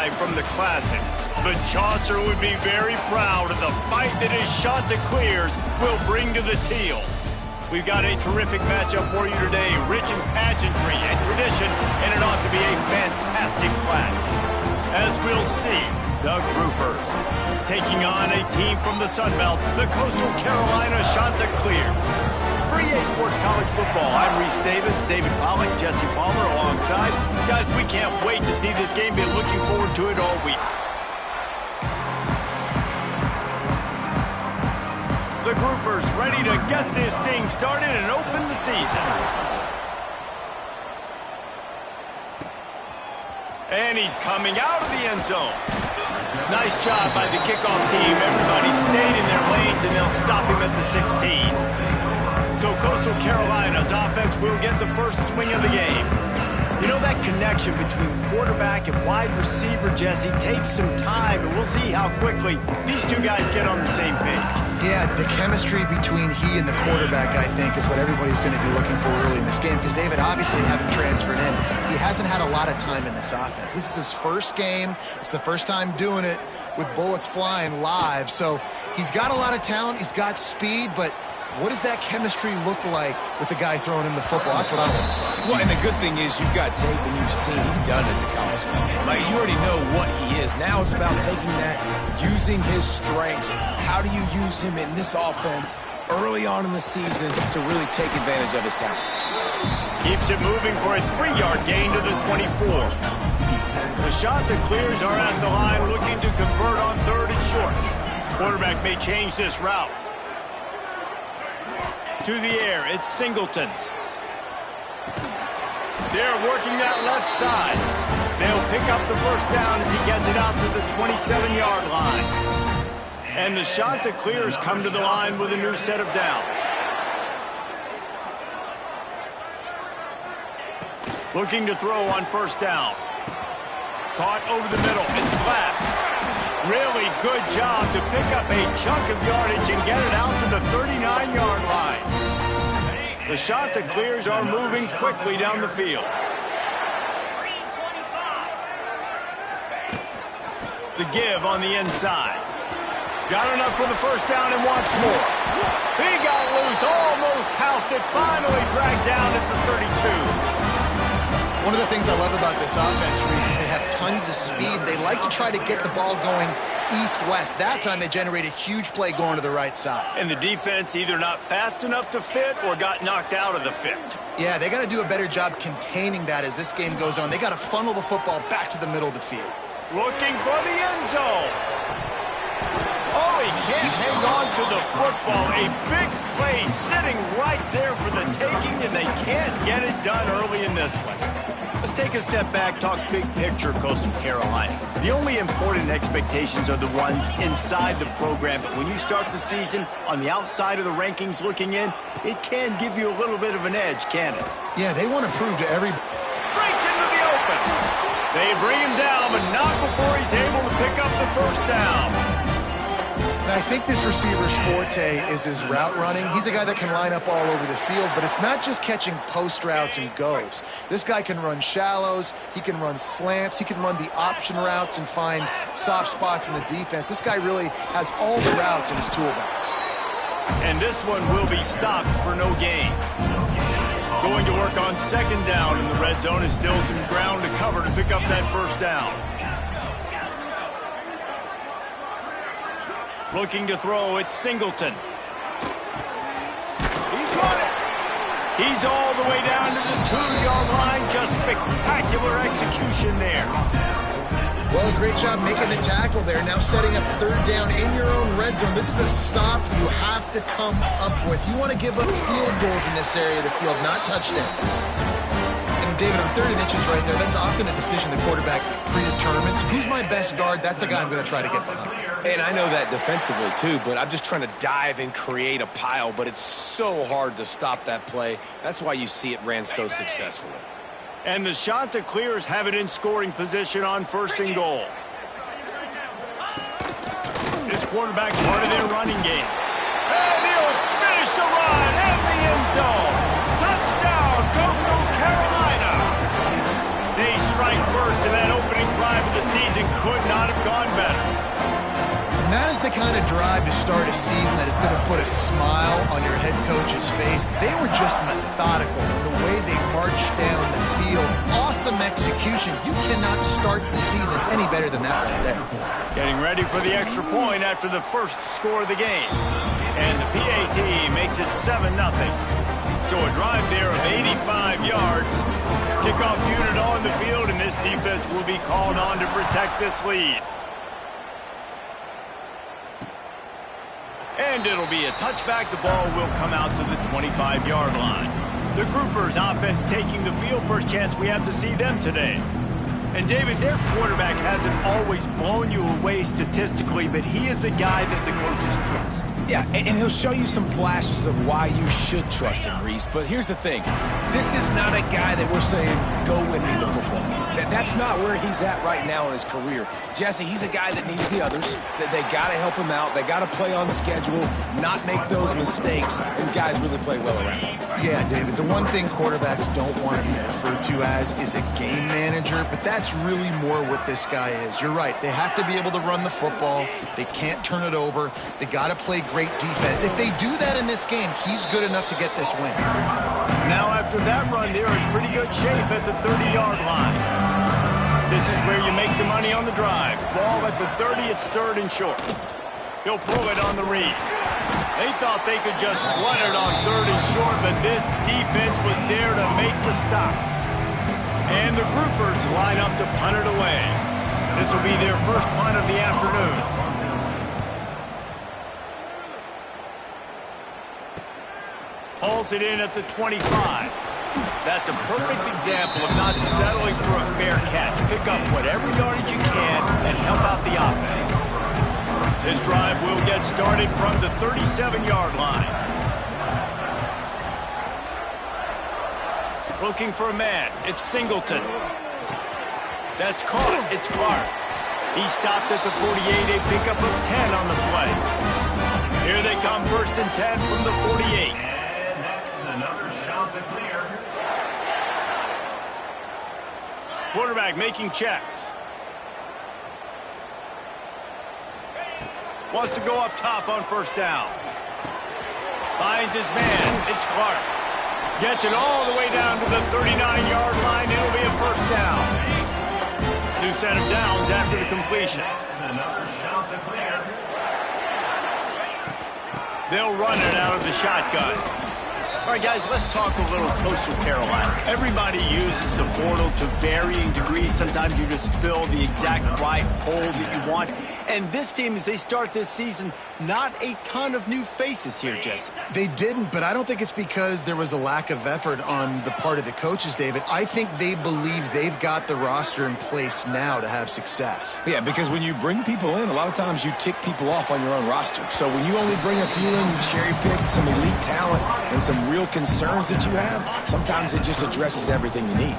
guy from the classics. But Chaucer would be very proud of the fight that his Chanticleers will bring to the teal. We've got a terrific matchup for you today, rich in pageantry and tradition, and it ought to be a fantastic clash. As we'll see, the Groupers taking on a team from the Sun Belt, the Coastal Carolina Chanticleers. For EA Sports College Football, I'm Reese Davis, David Pollack, Jesse Palmer alongside. Guys, we can't wait to see this game. Been looking forward to it all week. The Groupers ready to get this thing started and open the season. And he's coming out of the end zone. Nice job by the kickoff team. Everybody stayed in their lanes, and they'll stop him at the 16. So Coastal Carolina's offense will get the first swing of the game. You know, that connection between quarterback and wide receiver, Jesse, takes some time, and we'll see how quickly these two guys get on the same page. Yeah, the chemistry between he and the quarterback, I think, is what everybody's going to be looking for early in this game. Because David, obviously, having transferred in, he hasn't had a lot of time in this offense. This is his first game. It's the first time doing it with bullets flying live. So he's got a lot of talent. He's got speed, but what does that chemistry look like with the guy throwing him the football? That's what I want to see. Well, and the good thing is you've got tape and you've seen he's done it at the college level. Like, you already know what he is. Now it's about taking that, using his strengths. How do you use him in this offense early on in the season to really take advantage of his talents? Keeps it moving for a 3-yard gain to the 24. The Chanticleers are at the line looking to convert on 3rd and short. Quarterback may change this route. To the air, it's Singleton. They're working that left side. They'll pick up the first down as he gets it out to the 27-yard line. And the Chanticleers come to the line with a new set of downs. Looking to throw on first down. Caught over the middle. It's Glass. Really good job to pick up a chunk of yardage and get it out to the 39-yard line. The Chanticleers are moving quickly down the field. The give on the inside. Got enough for the first down and wants more. He got loose, almost housed it, finally dragged down at the 32. One of the things I love about this offense, Reese, is they have tons of speed. They like to try to get the ball going east-west. That time they generate a huge play going to the right side. And the defense either not fast enough to fit or got knocked out of the fit. Yeah, they got to do a better job containing that as this game goes on. They got to funnel the football back to the middle of the field. Looking for the end zone. Oh, he can't hang on to the football. A big play sitting right there for the taking, and they can't get it done early in this one. Let's take a step back, talk big picture Coastal Carolina. The only important expectations are the ones inside the program, but when you start the season on the outside of the rankings looking in, it can give you a little bit of an edge, can it? Yeah, they want to prove to everybody. Breaks into the open. They bring him down, but not before he's able to pick up the first down. And I think this receiver's forte is his route running. He's a guy that can line up all over the field, but it's not just catching post routes and goes. This guy can run shallows, he can run slants, he can run the option routes and find soft spots in the defense. This guy really has all the routes in his toolbox. And this one will be stopped for no gain. Going to work on second down in the red zone is still some ground to cover to pick up that first down. Looking to throw, it's Singleton. He got it. He's all the way down to the 2-yard line. Just spectacular execution there. Well, great job making the tackle there. Now setting up third down in your own red zone. This is a stop you have to come up with. You want to give up field goals in this area of the field, not touchdowns. And David, on 30 inches right there, that's often a decision the quarterback predetermines. Who's my best guard? That's the guy I'm going to try to get behind. And I know that defensively, too, but I'm just trying to dive and create a pile, but it's so hard to stop that play. That's why you see it ran so successfully. And the Chanticleers have it in scoring position on first and goal. This quarterback part of their running game. And he'll finish the run in the end zone. Touchdown, Coastal Carolina. They strike first in that opening drive of the season. start a season that is going to put a smile on your head coach's face. They were just methodical in the way they marched down the field. Awesome execution. You cannot start the season any better than that right there. Getting ready for the extra point after the first score of the game. And the PAT makes it 7-0. So a drive there of 85 yards. Kickoff unit on the field, and this defense will be called on to protect this lead. And it'll be a touchback. The ball will come out to the 25-yard line. The Groupers offense taking the field. First chance we have to see them today. And, David, their quarterback hasn't always blown you away statistically, but he is a guy that the coaches trust. Yeah, and he'll show you some flashes of why you should trust him, Reese. But here's the thing. This is not a guy that we're saying, go win me the football game. That's not where he's at right now in his career. Jesse, he's a guy that needs the others. They got to help him out. They got to play on schedule, not make those mistakes, and guys really play well around him. Yeah, David, the one thing quarterbacks don't want to be referred to as is a game manager, but that's really more what this guy is. You're right. They have to be able to run the football. They can't turn it over. They got to play great defense. If they do that in this game, he's good enough to get this win. Now after that run, they're in pretty good shape at the 30-yard line. This is where you make the money on the drive. Ball at the 30, it's 3rd and short. He'll pull it on the read. They thought they could just run it on 3rd and short, but this defense was there to make the stop. And the Groupers line up to punt it away. This will be their first punt of the afternoon. Pulls it in at the 25. That's a perfect example of not settling for a fair catch. Pick up whatever yardage you can and help out the offense. This drive will get started from the 37-yard line. Looking for a man. It's Singleton. That's caught. It's Clark. He stopped at the 48, a pickup of 10 on the play. Here they come, 1st and 10 from the 48. And that's another shot to clear. Quarterback making checks. Wants to go up top on 1st down. Finds his man. It's Clark. Gets it all the way down to the 39-yard line. It'll be a 1st down. New set of downs after the completion. Another shot to clear. They'll run it out of the shotgun. All right, guys, let's talk a little Coastal Carolina. Everybody uses the portal to varying degrees. Sometimes you just fill the exact right hole that you want. And this team, as they start this season, not a ton of new faces here, Jesse. They didn't, but I don't think it's because there was a lack of effort on the part of the coaches, David. I think they believe they've got the roster in place now to have success. Yeah, because when you bring people in, a lot of times you tick people off on your own roster. So when you only bring a few in, you cherry-pick some elite talent and some real concerns that you have, sometimes it just addresses everything you need.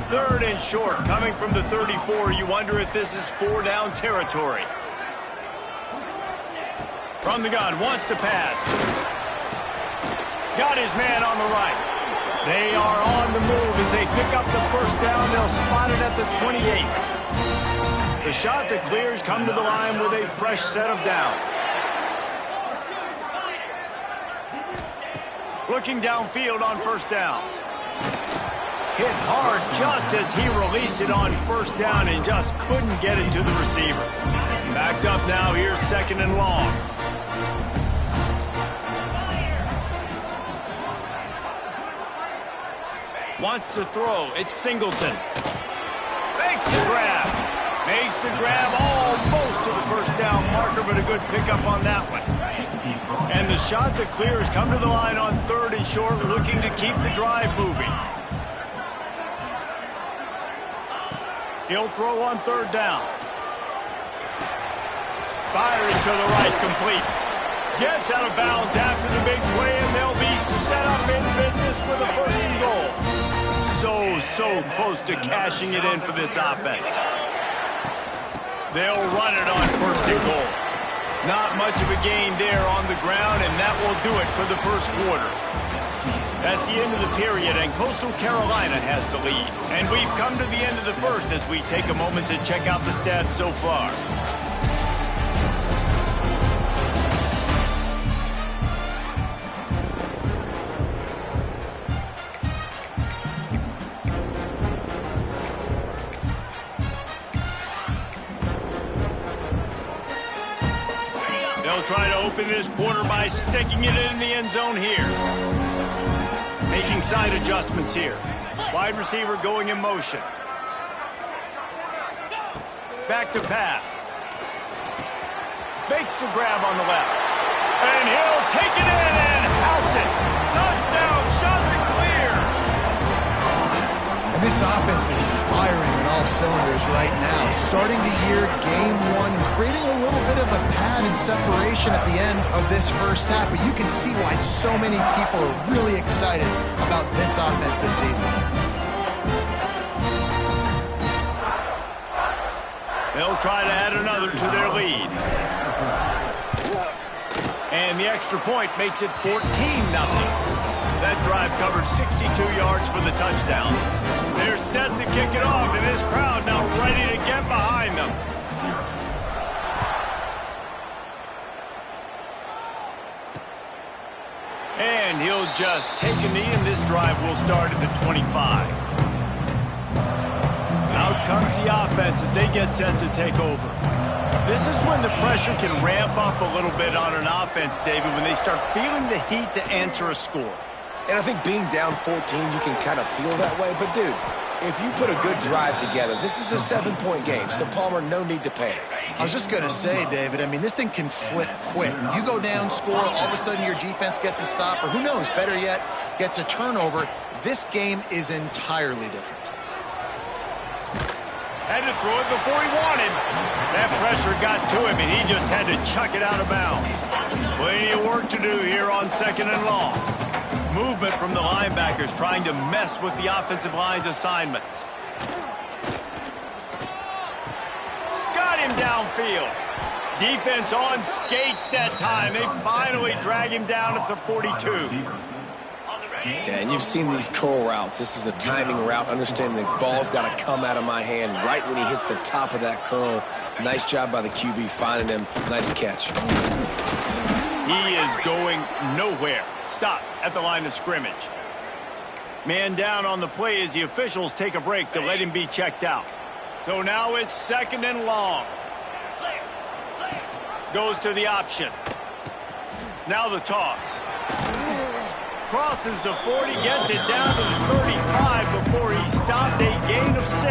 3rd and short, coming from the 34. You wonder if this is 4-down territory. From the gun, wants to pass. Got his man on the right. They are on the move as they pick up the 1st down. They'll spot it at the 28. The shot that clears come to the line with a fresh set of downs. Looking downfield on 1st down. Hit hard just as he released it on 1st down and just couldn't get it to the receiver. Backed up now, here's 2nd and long. Wants to throw, it's Singleton. Makes the grab. Makes the grab almost to the 1st down marker, but a good pickup on that one. And the shot that clears come to the line on 3rd and short, looking to keep the drive moving. He'll throw on 3rd down. Fires to the right, complete. Gets out of bounds after the big play, and they'll be set up in business with a 1st and goal. So close to cashing it in for this offense. They'll run it on 1st and goal. Not much of a gain there on the ground, and that will do it for the 1st quarter. That's the end of the period, and Coastal Carolina has the lead. And we've come to the end of the 1st as we take a moment to check out the stats so far. They'll try to open this quarter by sticking it in the end zone here. Making side adjustments here. Wide receiver going in motion. Back to pass. Makes the grab on the left. And he'll take it in and house it. Touchdown, shot to clear. And this offense is firing on all cylinders right now. Starting the year, game one, and creating a little bit of a pad and separation at the end of this first half. But you can see why so many people are really excited about this offense this season. They'll try to add another to their lead. And the extra point makes it 14-0. That drive covered 62 yards for the touchdown. They're set to kick it off, and this crowd now ready to get behind them. And he'll just take a knee, and this drive will start at the 25. Out comes the offense as they get set to take over. This is when the pressure can ramp up a little bit on an offense, David, when they start feeling the heat to answer a score. And I think being down 14, you can kind of feel that way. But, dude, if you put a good drive together, this is a 7-point game. So, Palmer, no need to panic. I was just going to say, David, I mean, this thing can flip quick. You go down, score, all of a sudden your defense gets a stop, or who knows, better yet, gets a turnover. This game is entirely different. Had to throw it before he wanted. That pressure got to him, and he just had to chuck it out of bounds. Plenty of work to do here on 2nd and long. Movement from the linebackers trying to mess with the offensive line's assignments. Got him downfield. Defense on skates that time. They finally drag him down at the 42. Yeah, and you've seen these curl routes. This is a timing route, understanding the ball's got to come out of my hand right when he hits the top of that curl. Nice job by the QB finding him. Nice catch. He is going nowhere. Stop at the line of scrimmage. Man down on the play as the officials take a break to let him be checked out. So now it's 2nd and long. Goes to the option. Now the toss. Crosses the 40, gets it down to the 35 before he stopped, a gain of 6.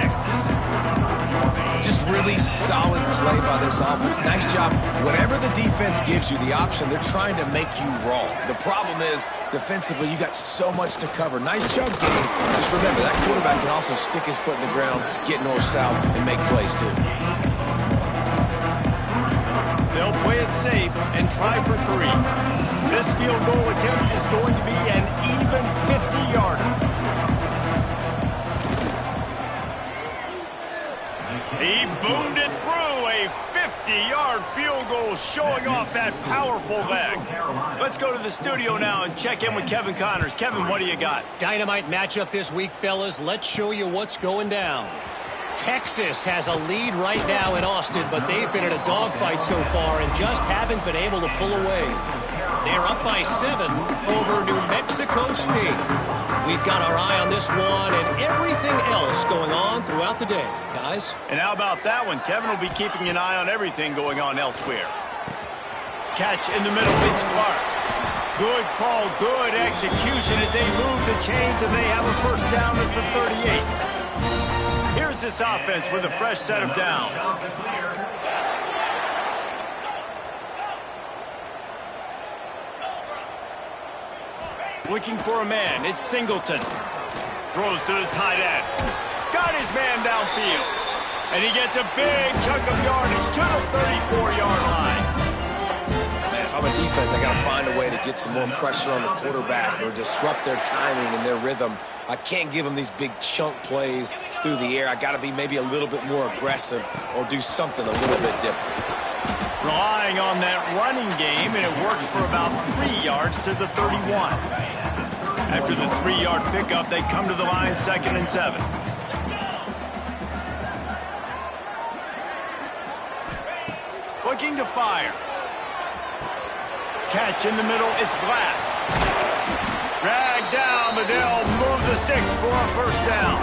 Just really solid play by this offense. Nice job. Whatever the defense gives you, the option, they're trying to make you wrong. The problem is, defensively, you got so much to cover. Nice job getting. Just remember, that quarterback can also stick his foot in the ground, get north-south, and make plays, too. They'll play it safe and try for 3. This field goal attempt is going to be an even 50-yarder. He boomed it through, a 50-yard field goal showing off that powerful leg. Let's go to the studio now and check in with Kevin Connors. Kevin, what do you got? Dynamite matchup this week, fellas. Let's show you what's going down. Texas has a lead right now in Austin, but they've been in a dogfight so far and just haven't been able to pull away. They're up by 7 over New Mexico State. We've got our eye on this one and everything else going on throughout the day, guys. And how about that one? Kevin will be keeping an eye on everything going on elsewhere. Catch in the middle, it's Clark. Good call, good execution as they move the chains and they have a first down at the 38. Here's this offense with a fresh set of downs. Looking for a man, it's Singleton. Throws to the tight end. Got his man downfield. And he gets a big chunk of yardage to the 34-yard line. Man, if I'm a defense, I got to find a way to get some more pressure on the quarterback or disrupt their timing and their rhythm. I can't give them these big chunk plays through the air. I got to be maybe a little bit more aggressive or do something a little bit different. Relying on that running game, and it works for about 3 yards to the 31. After the 3-yard pickup, they come to the line 2nd and 7. Looking to fire. Catch in the middle, it's Glass. Dragged down, but they'll move the sticks for a first down.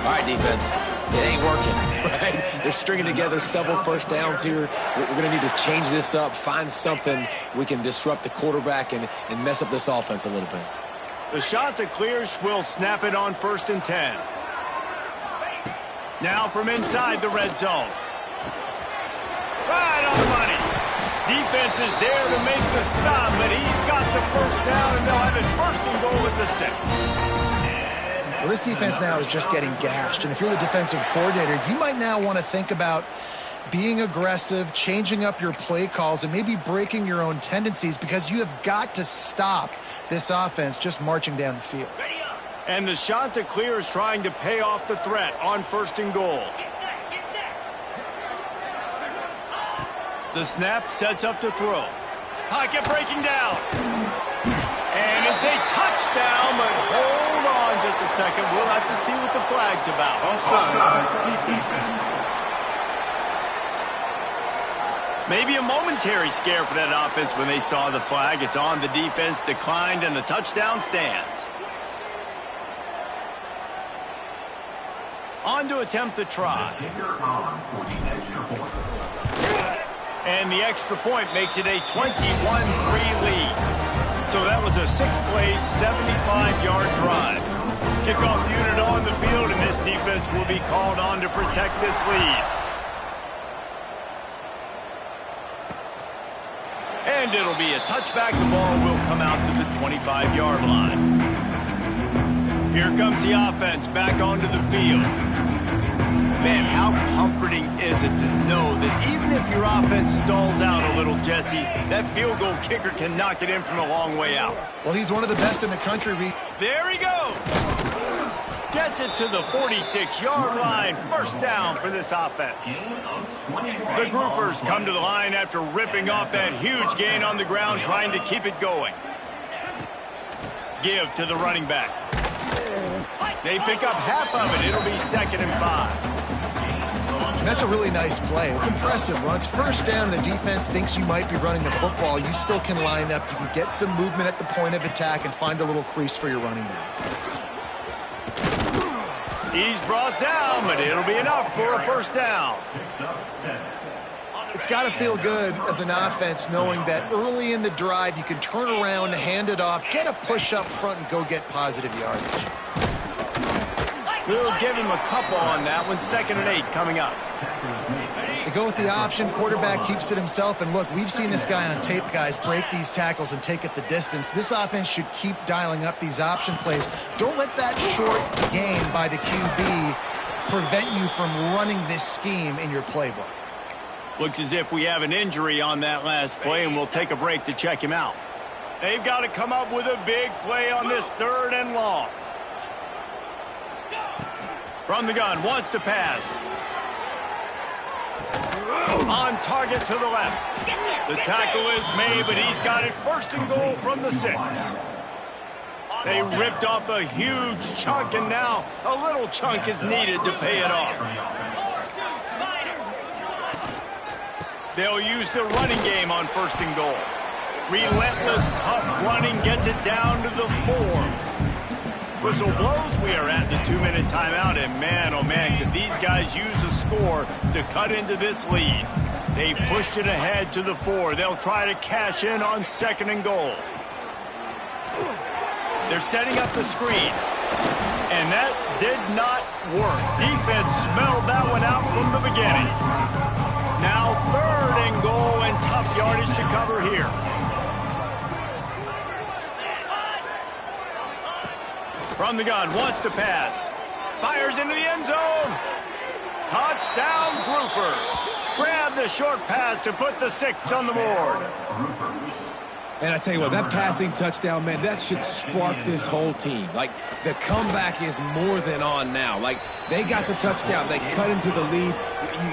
All right, defense. It ain't working, right? They're stringing together several first downs here. We're going to need to change this up, find something we can disrupt the quarterback and mess up this offense a little bit. The shot that clears will snap it on 1st and 10. Now from inside the red zone. Right on the money. Defense is there to make the stop, but he's got the first down, and they'll have it 1st and goal at the 6. Well, this defense now is just getting gashed, and if you're the defensive coordinator, you might now want to think about being aggressive, changing up your play calls, and maybe breaking your own tendencies, because you have got to stop this offense just marching down the field. And the shot to clear is trying to pay off the threat on 1st and goal. The snap sets up to throw. Pocket breaking down. And it's a touchdown, but hold on just a second. We'll have to see what the flag's about. Offside defense. Maybe a momentary scare for that offense when they saw the flag. It's on, the defense declined, and the touchdown stands. On to attempt the try. And the extra point makes it a 21-3 lead. So that was a 6-play, 75-yard drive. Kickoff unit on the field, and this defense will be called on to protect this lead. And it'll be a touchback. The ball will come out to the 25-yard line. Here comes the offense back onto the field. Man, how comforting is it to know that even if your offense stalls out a little, Jesse, that field goal kicker can knock it in from a long way out. Well, he's one of the best in the country. There he goes. Gets it to the 46-yard line. 1st down for this offense. The groupers come to the line after ripping off that huge gain on the ground, trying to keep it going. Give to the running back. They pick up half of it. It'll be 2nd and 5. That's a really nice play. It's impressive. When it's 1st down, the defense thinks you might be running the football. You still can line up. You can get some movement at the point of attack and find a little crease for your running back. He's brought down, but it'll be enough for a 1st down. It's got to feel good as an offense knowing that early in the drive you can turn around, hand it off, get a push up front, and go get positive yardage. We'll give him a couple on that one. 2nd and 8 coming up. They go with the option. Quarterback keeps it himself. And look, we've seen this guy on tape, guys, break these tackles and take it the distance. This offense should keep dialing up these option plays. Don't let that short gain by the QB prevent you from running this scheme in your playbook. Looks as if we have an injury on that last play, and we'll take a break to check him out. They've got to come up with a big play on this 3rd and long. From the gun, wants to pass. On target to the left. The tackle is made, but he's got it 1st and goal from the 6. They ripped off a huge chunk, and now a little chunk is needed to pay it off. They'll use the running game on 1st and goal. Relentless, tough running gets it down to the 4. Whistle blows. We are at the 2-minute timeout, and man, oh man, could these guys use a score to cut into this lead. They've pushed it ahead to the 4. They'll try to cash in on 2nd and goal. They're setting up the screen, and that did not work. Defense smelled that one out from the beginning. Now 3rd and goal, and tough yardage to cover here. From the gun, wants to pass. Fires into the end zone. Touchdown, Groupers. Grab the short pass to put the 6 on the board. And I tell you what, that passing touchdown, man, that should spark this whole team. Like, the comeback is more than on now. Like, they got the touchdown. They cut into the lead.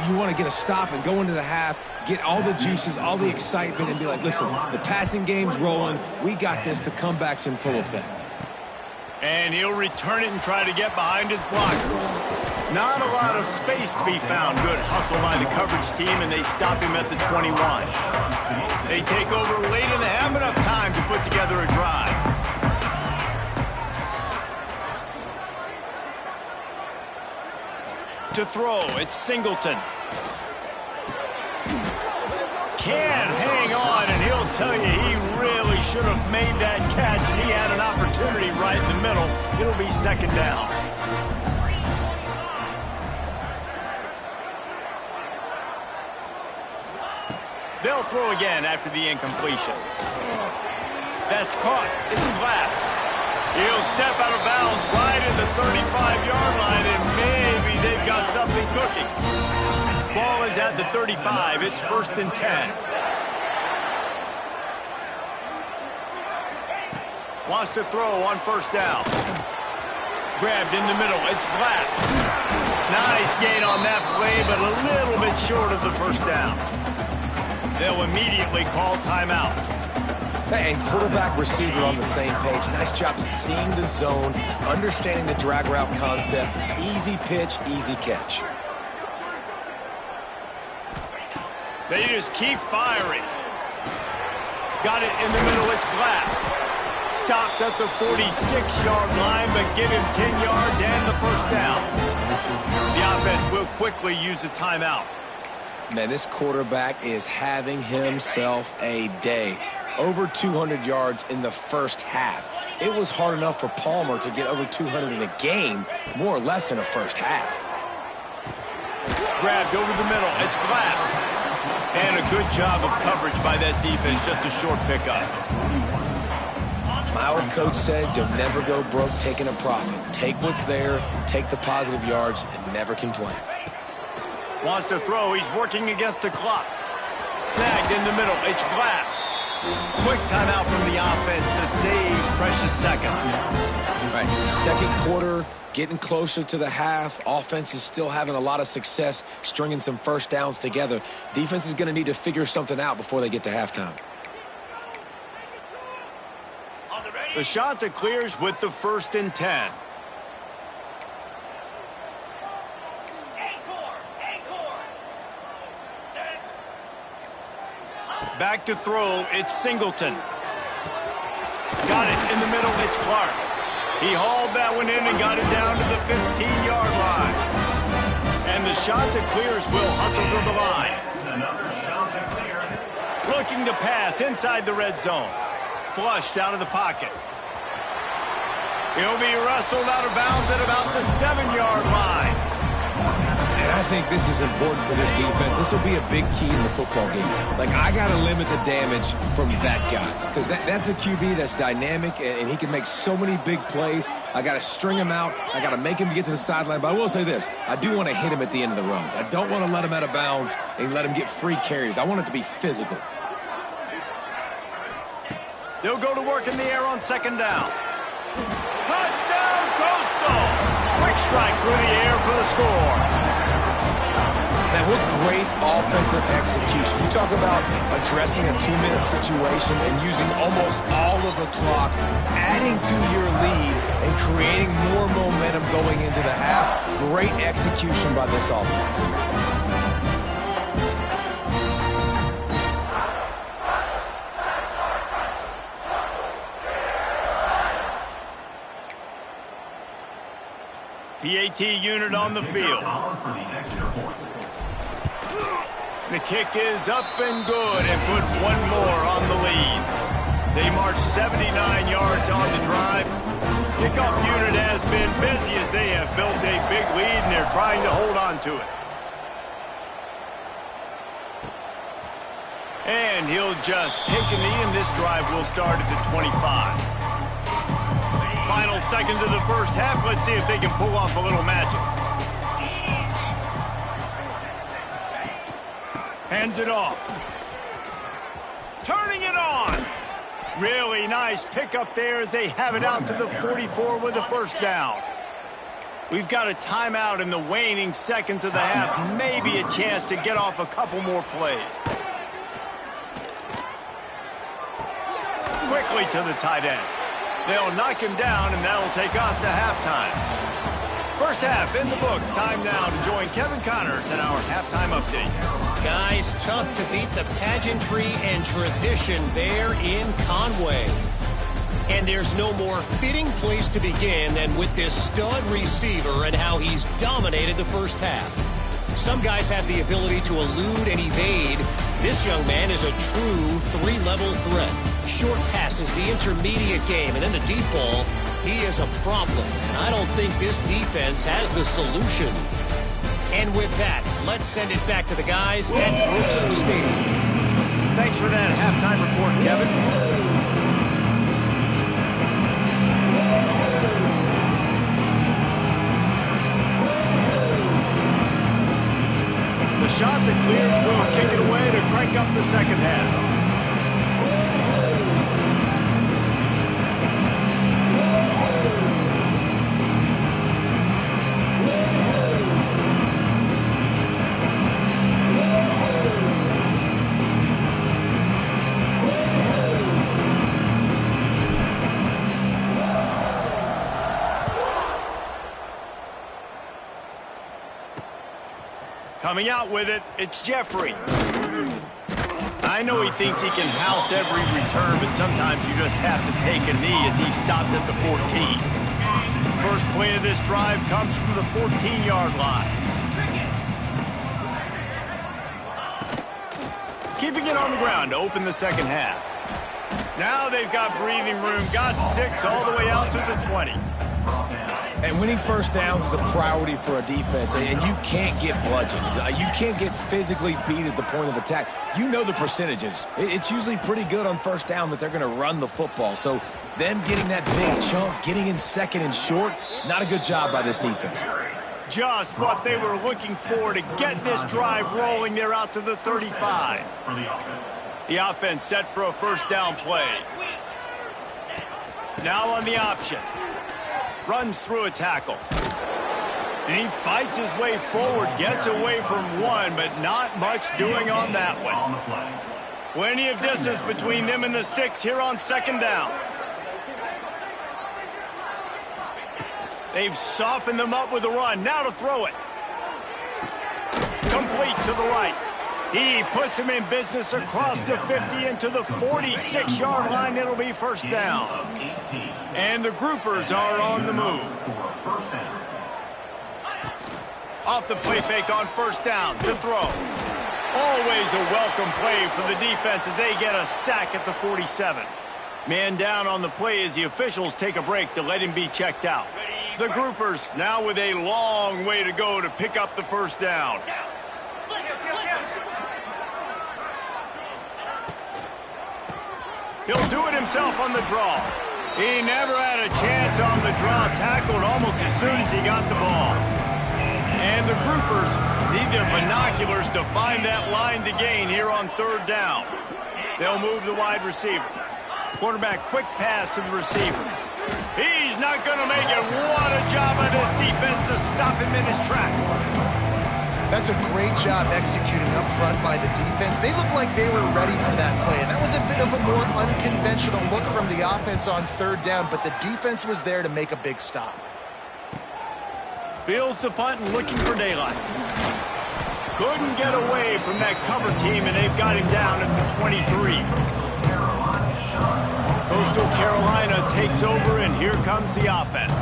You want to get a stop and go into the half, get all the juices, all the excitement, and be like, listen, the passing game's rolling. We got this. The comeback's in full effect. And he'll return it and try to get behind his blockers. Not a lot of space to be found. Good hustle by the coverage team, and they stop him at the 21. They take over late and they have enough time to put together a drive. To throw, it's Singleton. Can't hang on, and he'll tell you he really should have made that catch, and he had an opportunity right in the middle. It'll be second down. They'll throw again after the incompletion. That's caught. It's Glass. He'll step out of bounds right at the 35-yard line, and maybe they've got something cooking. Ball is at the 35. It's 1st and 10. Wants to throw on 1st down. Grabbed in the middle. It's Glass. Nice gain on that play, but a little bit short of the 1st down. They'll immediately call timeout. And quarterback receiver on the same page. Nice job seeing the zone, understanding the drag route concept. Easy pitch, easy catch. They just keep firing. Got it in the middle. It's Glass. Stopped at the 46-yard line, but give him 10 yards and the 1st down. The offense will quickly use a timeout. Man, this quarterback is having himself a day. Over 200 yards in the 1st half. It was hard enough for Palmer to get over 200 in a game, more or less in a 1st half. Grabbed over the middle. It's Glass. And a good job of coverage by that defense. Just a short pickup. My old coach said you'll never go broke taking a profit. Take what's there, take the positive yards, and never complain. Wants to throw. He's working against the clock. Snagged in the middle. It's Glass. Quick timeout from the offense to save precious seconds. Right, 2nd quarter, getting closer to the half. Offense is still having a lot of success stringing some 1st downs together. Defense is going to need to figure something out before they get to halftime. The shot that clears with the 1st and 10. Back to throw, it's Singleton. Got it in the middle, it's Clark. He hauled that one in and got it down to the 15-yard line. And the shot that clears will hustle to the line. Looking to pass inside the red zone. Flushed out of the pocket. He'll be wrestled out of bounds at about the 7-yard line. And I think this is important for this defense. This will be a big key in the football game. Like, I got to limit the damage from that guy. Because that's a QB that's dynamic, and he can make so many big plays. I got to string him out. I got to make him get to the sideline. But I will say this. I do want to hit him at the end of the runs. I don't want to let him out of bounds and let him get free carries. I want it to be physical. They'll go to work in the air on 2nd down. Touchdown, Coastal! Quick strike through the air for the score. Man, what great offensive execution. You talk about addressing a 2-minute situation and using almost all of the clock, adding to your lead and creating more momentum going into the half. Great execution by this offense. PAT unit on the field. The kick is up and good and put one more on the lead. They march 79 yards on the drive. Kickoff unit has been busy as they have built a big lead and they're trying to hold on to it. And he'll just take a knee and this drive will start at the 25. Final seconds of the 1st half. Let's see if they can pull off a little magic. Hands it off. Turning it on. Really nice pickup there as they have it out to the 44 with the 1st down. We've got a timeout in the waning seconds of the half. Maybe a chance to get off a couple more plays. Quickly to the tight end. They'll knock him down, and that'll take us to halftime. 1st half in the books. Time now to join Kevin Connors in our halftime update. Guys, tough to beat the pageantry and tradition there in Conway. And there's no more fitting place to begin than with this stud receiver and how he's dominated the first half. Some guys have the ability to elude and evade. This young man is a true three-level threat. Short passes, the intermediate game, and in the deep ball, he is a problem. And I don't think this defense has the solution. And with that, let's send it back to the guys at Brooks Stadium. Thanks for that halftime report, Kevin. The shot that clears will kick it away to crank up the second half. Coming out with it, it's Jeffrey. I know he thinks he can house every return, but sometimes you just have to take a knee as he stopped at the 14. First play of this drive comes from the 14-yard line. Keeping it on the ground to open the second half. Now they've got breathing room, got 6 all the way out to the 20. And winning first downs is a priority for a defense, and you can't get bludgeoned. You can't get physically beat at the point of attack. You know the percentages. It's usually pretty good on first down that they're going to run the football. So them getting that big chunk, getting in second and short, not a good job by this defense. Just what they were looking for to get this drive rolling. They're out to the 35. The offense set for a first down play. Now on the option. Runs through a tackle. And he fights his way forward, gets away from one, but not much doing on that one. Plenty of distance between them and the sticks here on second down. They've softened them up with a run. Now to throw it. Complete to the right. He puts him in business across the 50 into the 46-yard line. It'll be first down. And the groupers are on the move. Off the play fake on first down to throw. Always a welcome play for the defense as they get a sack at the 47. Man down on the play as the officials take a break to let him be checked out. The groupers now with a long way to go to pick up the first down. He'll do it himself on the draw. He never had a chance on the draw, tackled almost as soon as he got the ball. And the groupers need their binoculars to find that line to gain here on third down. They'll move the wide receiver. Quarterback quick pass to the receiver. He's not going to make it. What a job by this defense to stop him in his tracks. That's a great job executing up front by the defense. They looked like they were ready for that play, and that was a bit of a more unconventional look from the offense on third down, but the defense was there to make a big stop. Fields the punt and looking for daylight. Couldn't get away from that cover team, and they've got him down at the 23. Coastal Carolina takes over, and here comes the offense.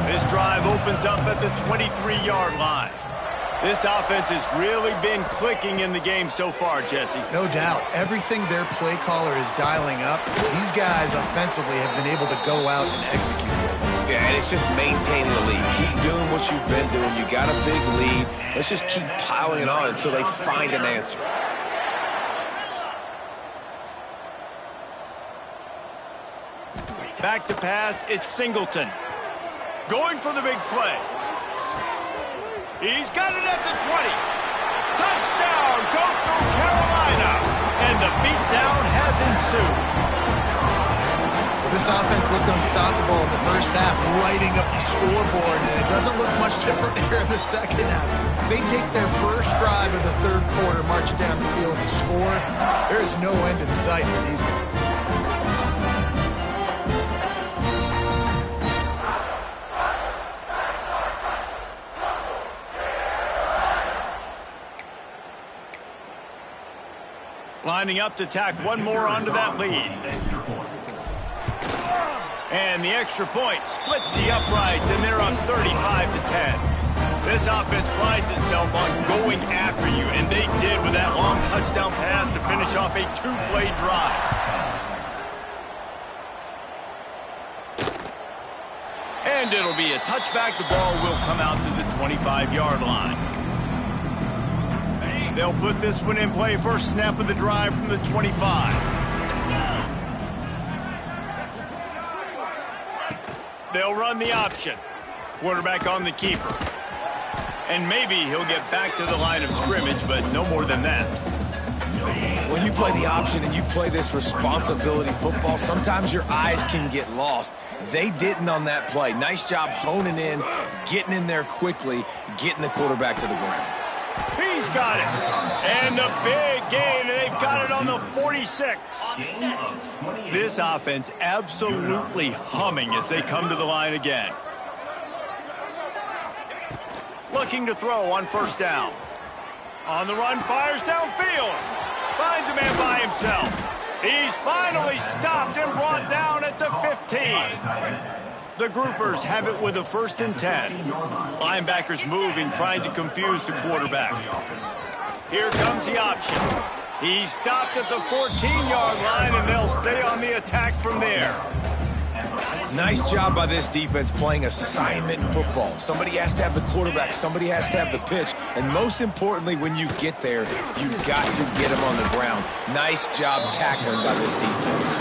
This drive opens up at the 23-yard line. This offense has really been clicking in the game so far, Jesse. No doubt. Everything their play caller is dialing up, these guys offensively have been able to go out and execute. Yeah, and it's just maintaining the lead. Keep doing what you've been doing. You got a big lead. Let's just keep piling it on until they find an answer. Back to pass, it's Singleton. Going for the big play. He's got it at the 20. Touchdown, Coastal Carolina. And the beatdown has ensued. This offense looked unstoppable in the first half, lighting up the scoreboard, and it doesn't look much different here in the second half. They take their first drive of the third quarter, march it down the field and score. There is no end in sight for these guys. Lining up to tack one more onto that lead. And the extra point splits the uprights, and they're up 35-10. This offense prides itself on going after you, and they did with that long touchdown pass to finish off a two-play drive. And it'll be a touchback. The ball will come out to the 25-yard line. They'll put this one in play. First snap of the drive from the 25. They'll run the option. Quarterback on the keeper. And maybe he'll get back to the line of scrimmage, but no more than that. When you play the option and you play this responsibility football, sometimes your eyes can get lost. They didn't on that play. Nice job honing in, getting in there quickly, getting the quarterback to the ground. He's got it. And the big gain, and they've got it on the 46. This offense absolutely humming as they come to the line again. Looking to throw on first down. On the run, fires downfield. Finds a man by himself. He's finally stopped and brought down at the 15. The groupers have it with a 1st and 10. Linebackers moving, trying to confuse the quarterback. Here comes the option. He's stopped at the 14-yard line, and they'll stay on the attack from there. Nice job by this defense playing assignment football. Somebody has to have the quarterback. Somebody has to have the pitch. And most importantly, when you get there, you've got to get him on the ground. Nice job tackling by this defense.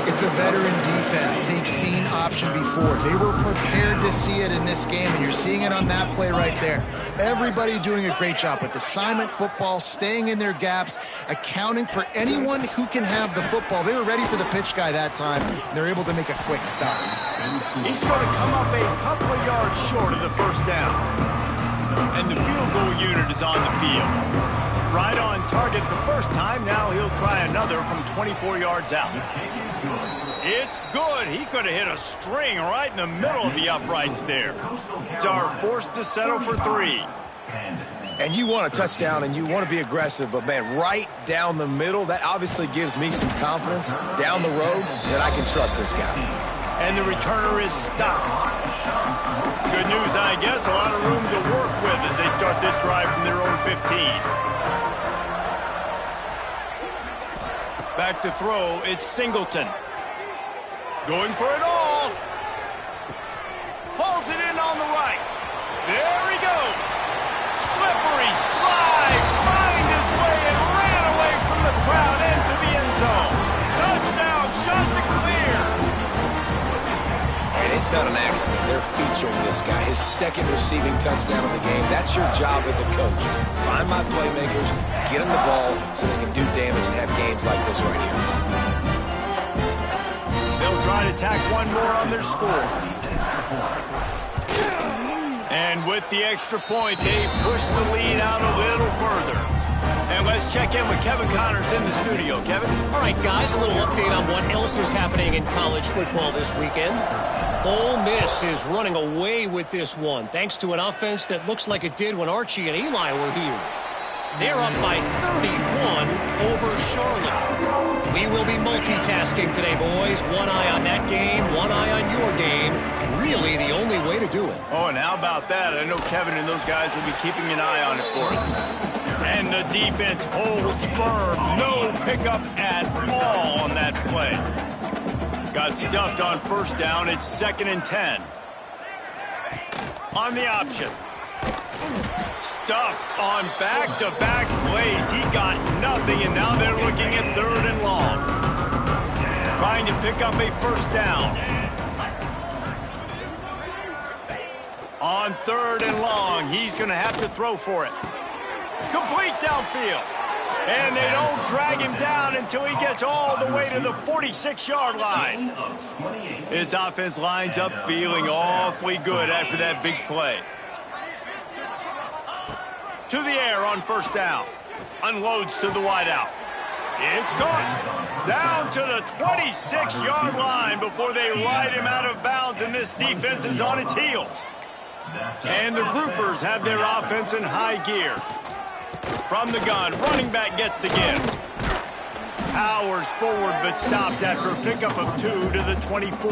It's a veteran defense. They've seen option before. They were prepared to see it in this game, and you're seeing it on that play right there. Everybody doing a great job with assignment football, staying in their gaps, accounting for anyone who can have the football. They were ready for the pitch guy that time, and they're able to make a quick stop. He's going to come up a couple of yards short of the first down. And the field goal unit is on the field. Right on target the first time. Now he'll try another from 24 yards out. It's good. He could have hit a string right in the middle of the uprights there. Dar forced to settle for 3. And you want a touchdown and you want to be aggressive, but man, right down the middle, that obviously gives me some confidence down the road that I can trust this guy. And the returner is stopped. Good news, I guess. A lot of room to work with as they start this drive from their own 15. Back to throw, it's Singleton. Going for it all. Pulls it in on the right. There he goes. Slippery slide. Find his way and ran away from the crowd into the end zone. Touchdown, shot to clear. And it's not an accident. They're featuring this guy. His 2nd receiving touchdown of the game. That's your job as a coach. Find my playmakers, get them the ball so they can do damage and have games like this right here. They'll try to tack one more on their score. And with the extra point, they push the lead out a little further. And let's check in with Kevin Connors in the studio. Kevin? All right, guys, a little update on what else is happening in college football this weekend. Ole Miss is running away with this one, thanks to an offense that looks like it did when Archie and Eli were here. They're up by 31 over Charlotte. We will be multitasking today, boys. One eye on that game, one eye on your game. Really the only way to do it. Oh, and how about that? I know Kevin and those guys will be keeping an eye on it for us. And the defense holds firm. No pickup at all on that play. Got stuffed on first down. It's 2nd and 10. On the option. Stuffed on back-to-back plays. He got nothing, and now they're looking at 3rd and long. Trying to pick up a first down. On 3rd and long, he's going to have to throw for it. Complete downfield. And they don't drag him down until he gets all the way to the 46-yard line. His offense lines up feeling awfully good after that big play. To the air on first down. Unloads to the wideout. It's caught. Down to the 26-yard line before they ride him out of bounds, and this defense is on its heels. And the groupers have their offense in high gear. From the gun, running back gets to give. powers forward but stopped after a pickup of 2 to the 24.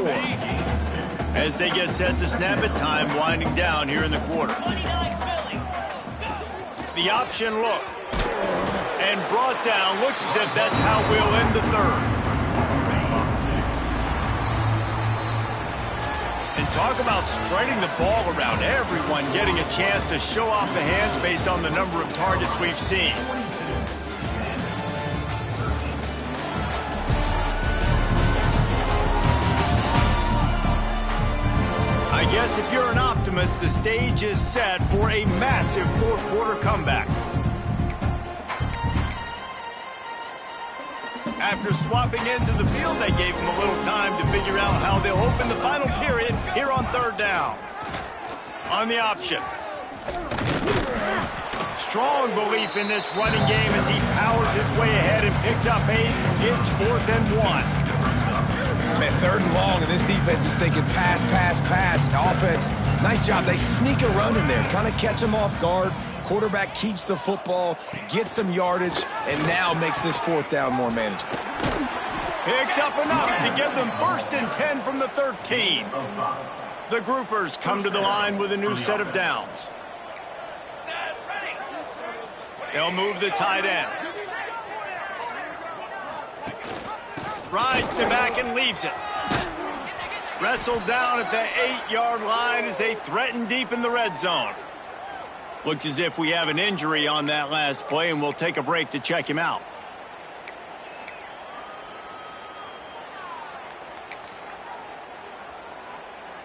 As they get set to snap it, time winding down here in the quarter. The option look. And brought down. Looks as if that's how we'll end the third. And talk about spreading the ball around. Everyone getting a chance to show off the hands based on the number of targets we've seen. I guess if you're an optimist, the stage is set for a massive fourth quarter comeback. After swapping into the field, they gave him a little time to figure out how they'll open the final period here on third down. On the option. Strong belief in this running game as he powers his way ahead and picks up 8. It's 4th and 1. Man, 3rd and long, and this defense is thinking pass, pass, pass. Offense, nice job. They sneak a run in there, kind of catch them off guard. Quarterback keeps the football, gets some yardage, and now makes this 4th down more manageable. Picks up enough to give them 1st and 10 from the 13. The groupers come to the line with a new set of downs. They'll move the tight end. Rides the back and leaves it. Wrestled down at the 8-yard line as they threaten deep in the red zone. Looks as if we have an injury on that last play, and we'll take a break to check him out.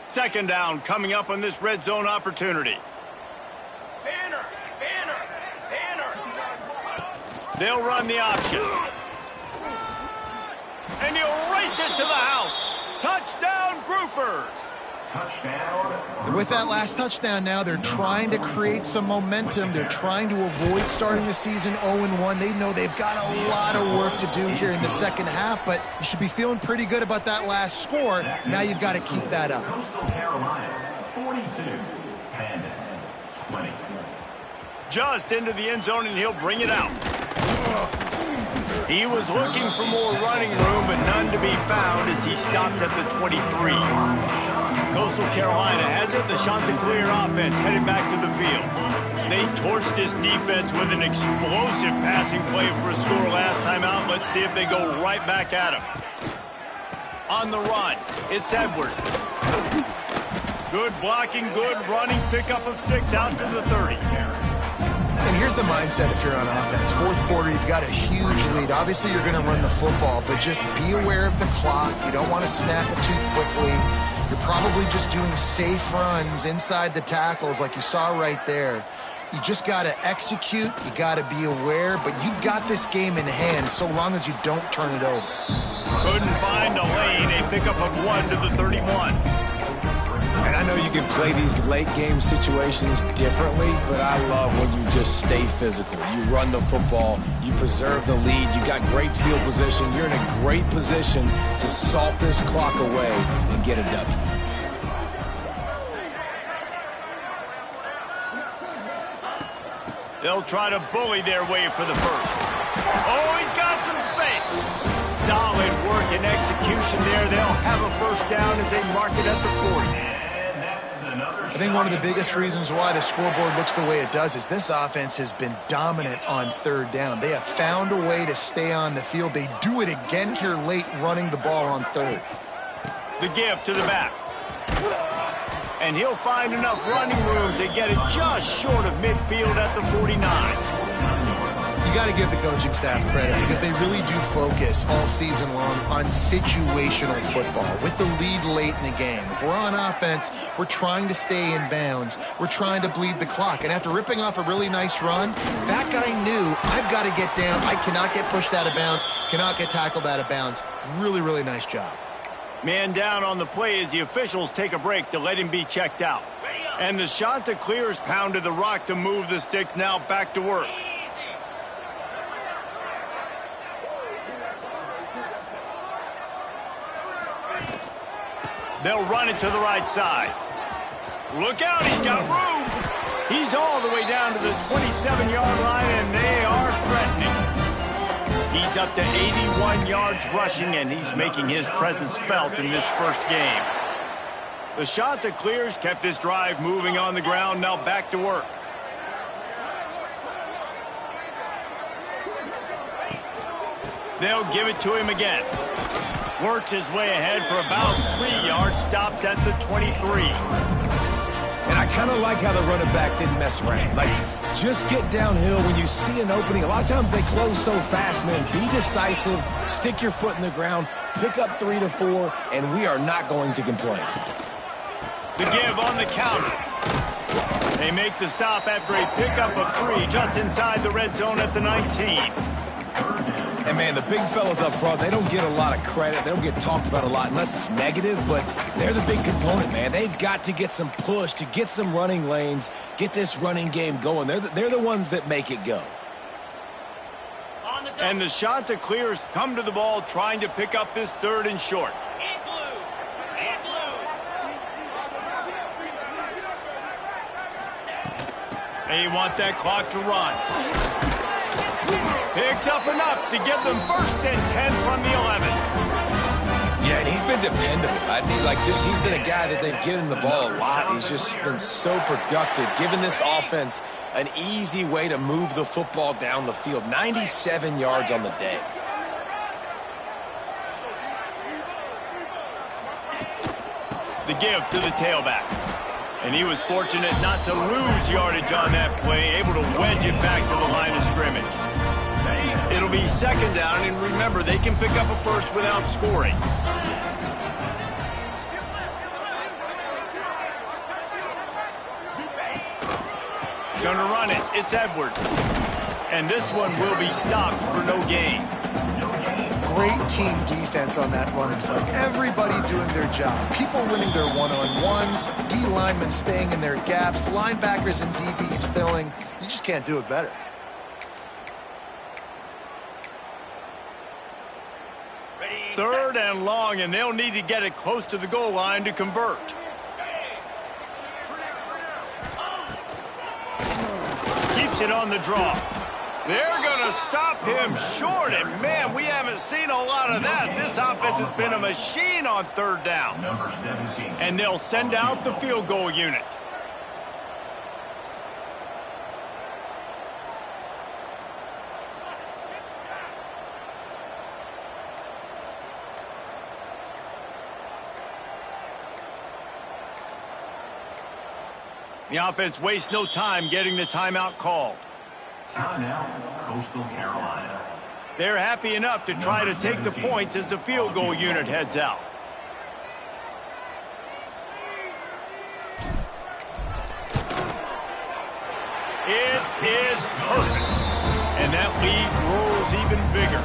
Second down coming up on this red zone opportunity. Banner! They'll run the option. And he'll race it to the house. Touchdown, groupers. And with that last touchdown now, they're trying to create some momentum. They're trying to avoid starting the season 0-1. They know they've got a lot of work to do here in the second half, but you should be feeling pretty good about that last score. Now you've got to keep that up. Carolina, 42. Pandas, 20. Just into the end zone, and he'll bring it out. He was looking for more running room, but none to be found as he stopped at the 23. Coastal Carolina has it. The Chanticleer offense headed back to the field. They torched this defense with an explosive passing play for a score last time out. Let's see if they go right back at him. On the run, it's Edwards. Good blocking, good running, pickup of 6 out to the 30. And here's the mindset if you're on offense. Fourth quarter, you've got a huge lead. Obviously, you're going to run the football, but just be aware of the clock. You don't want to snap it too quickly. You're probably just doing safe runs inside the tackles like you saw right there. You just got to execute. You got to be aware, but you've got this game in hand so long as you don't turn it over. Couldn't find a lane. A pickup of 1 to the 31. And I know you can play these late game situations differently, but I love when you just stay physical. You run the football, you preserve the lead, you got great field position, you're in a great position to salt this clock away and get a W. They'll try to bully their way for the first. Oh, he's got some space. Solid work and execution there. They'll have a first down as they mark it at the 40. I think one of the biggest reasons why the scoreboard looks the way it does is this offense has been dominant on third down. They have found a way to stay on the field. They do it again here late, running the ball on third. The give to the back. And he'll find enough running room to get it just short of midfield at the 49. You got to give the coaching staff credit because they really do focus all season long on situational football with the lead late in the game. If we're on offense, we're trying to stay in bounds. We're trying to bleed the clock. And after ripping off a really nice run, that guy knew, I've got to get down. I cannot get pushed out of bounds, cannot get tackled out of bounds. Really, really nice job. Man down on the play as the officials take a break to let him be checked out. And the Chanticleers pounded the rock to move the sticks, now back to work. They'll run it to the right side. Look out, he's got room. He's all the way down to the 27-yard line, and they are threatening. He's He's up to 81 yards rushing, and he's making his presence felt in this first game. The Chanticleers kept this drive moving on the ground. Now back to work. They'll give it to him again. Works his way ahead for about 3 yards, stopped at the 23. And I kind of like how the running back didn't mess around. Like, just get downhill when you see an opening. A lot of times they close so fast, man. Be decisive, stick your foot in the ground, pick up 3 to 4, and we are not going to complain. The give on the counter. They make the stop after a pickup of 3 just inside the red zone at the 19. And, man, the big fellas up front, they don't get a lot of credit. They don't get talked about a lot unless it's negative, but they're the big component, man. They've got to get some push, to get some running lanes, get this running game going. They're the ones that make it go. And the Chanticleers come to the ball trying to pick up this 3rd and short. They want that clock to run. Picks up enough to give them 1st and 10 from the 11. Yeah, and he's been dependable. I mean, he's been a guy that they've given the ball a lot. He's just been so productive, giving this offense an easy way to move the football down the field. 97 yards on the day. The give to the tailback. And he was fortunate not to lose yardage on that play, able to wedge it back to the line of scrimmage. It'll be 2nd down, and remember, they can pick up a 1st without scoring. Gonna run it. It's Edwards. And this one will be stopped for no gain. Great team defense on that running play. Everybody doing their job. People winning their one-on-ones, D linemen staying in their gaps, linebackers and DBs filling. You just can't do it better. Third and long, and they'll need to get it close to the goal line to convert. Keeps it on the draw. They're going to stop him short, and man, we haven't seen a lot of that. This offense has been a machine on 3rd down. And they'll send out the field goal unit. The offense wastes no time getting the timeout called. Timeout, Coastal Carolina. They're happy enough to try to take the points as the field goal unit heads out. It is perfect. And that lead grows even bigger.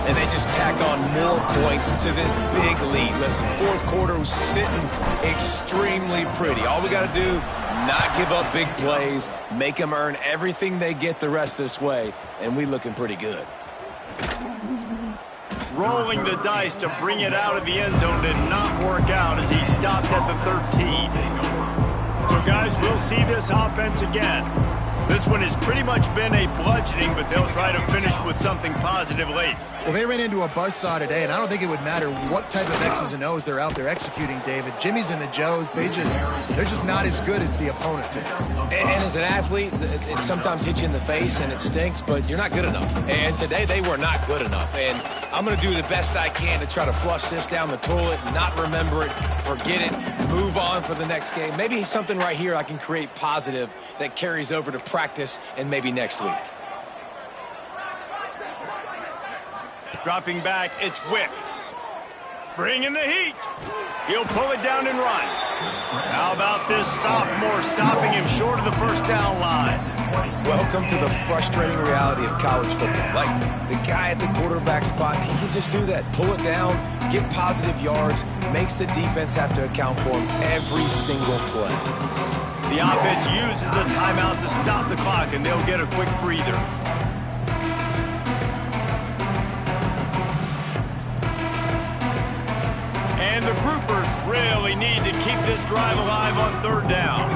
And they just tack on more points to this big lead. Listen, 4th quarter was sitting extremely pretty. All we got to do, not give up big plays, make them earn everything they get the rest this way, and we looking pretty good. Rolling the dice to bring it out of the end zone did not work out as he stopped at the 13. So, guys, we'll see this offense again. This one has pretty much been a bludgeoning, but they'll try to finish with something positive late. Well, they ran into a buzzsaw today, and I don't think it would matter what type of X's and O's they're out there executing, David. Jimmy's and the Joes, they're just not as good as the opponent today. And as an athlete, it sometimes hits you in the face and it stinks, but you're not good enough. And today they were not good enough. And I'm going to do the best I can to try to flush this down the toilet, not remember it, forget it, move on for the next game. Maybe something right here I can create positive that carries over to practice and maybe next week. Dropping back, it's Wicks. Bringing the heat. He'll pull it down and run. How about this sophomore stopping him short of the 1st down line? Welcome to the frustrating reality of college football. Like, the guy at the quarterback spot, he can just do that. Pull it down, get positive yards, makes the defense have to account for him every single play. The offense uses a timeout to stop the clock, and they'll get a quick breather. And the groupers really need to keep this drive alive on 3rd down.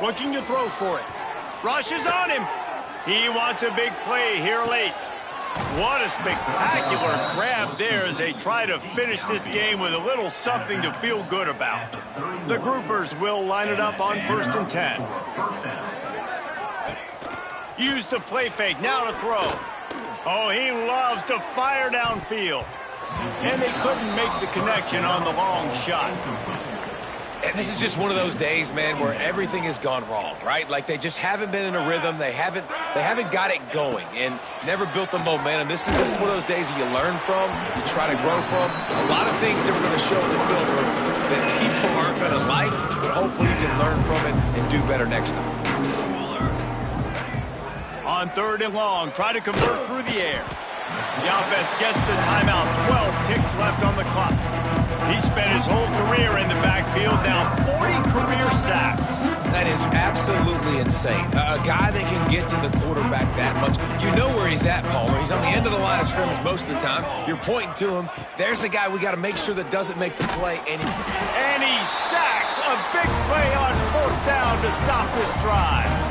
Looking to throw for it. Rushes on him. He wants a big play here late. What a spectacular grab there as they try to finish this game with a little something to feel good about. The groupers will line it up on 1st and 10. Use the play fake, now to throw. Oh, he loves to fire downfield. And they couldn't make the connection on the long shot. And this is just one of those days, man, where everything has gone wrong, right? Like they just haven't been in a rhythm. They haven't got it going and never built the momentum. This is one of those days that you learn from, you try to grow from. A lot of things that we're going to show in the film room that people aren't going to like, but hopefully you can learn from it and do better next time. On 3rd and long, try to convert through the air. The offense gets the timeout. 12 ticks left on the clock. He spent his whole career in the backfield, now 40 career sacks. That is absolutely insane. A guy that can get to the quarterback that much. You know where he's at, Palmer. He's on the end of the line of scrimmage most of the time. You're pointing to him. There's the guy we got to make sure that doesn't make the play. And he's sacked. A big play on 4th down to stop this drive.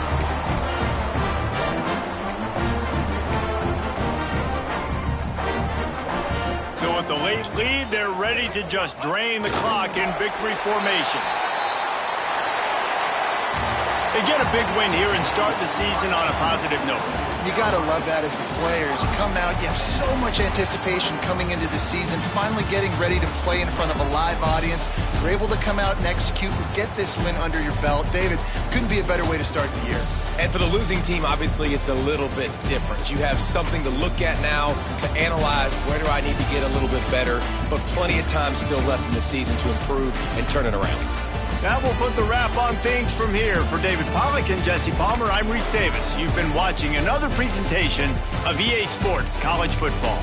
So with the late lead, they're ready to just drain the clock in victory formation. They get a big win here and start the season on a positive note. You got to love that as the players. You come out, you have so much anticipation coming into the season, finally getting ready to play in front of a live audience. You're able to come out and execute and get this win under your belt. David, couldn't be a better way to start the year. And for the losing team, obviously, it's a little bit different. You have something to look at now to analyze where do I need to get a little bit better, but plenty of time still left in the season to improve and turn it around. That will put the wrap on things from here. For David Pollack and Jesse Palmer, I'm Reese Davis. You've been watching another presentation of EA Sports College Football.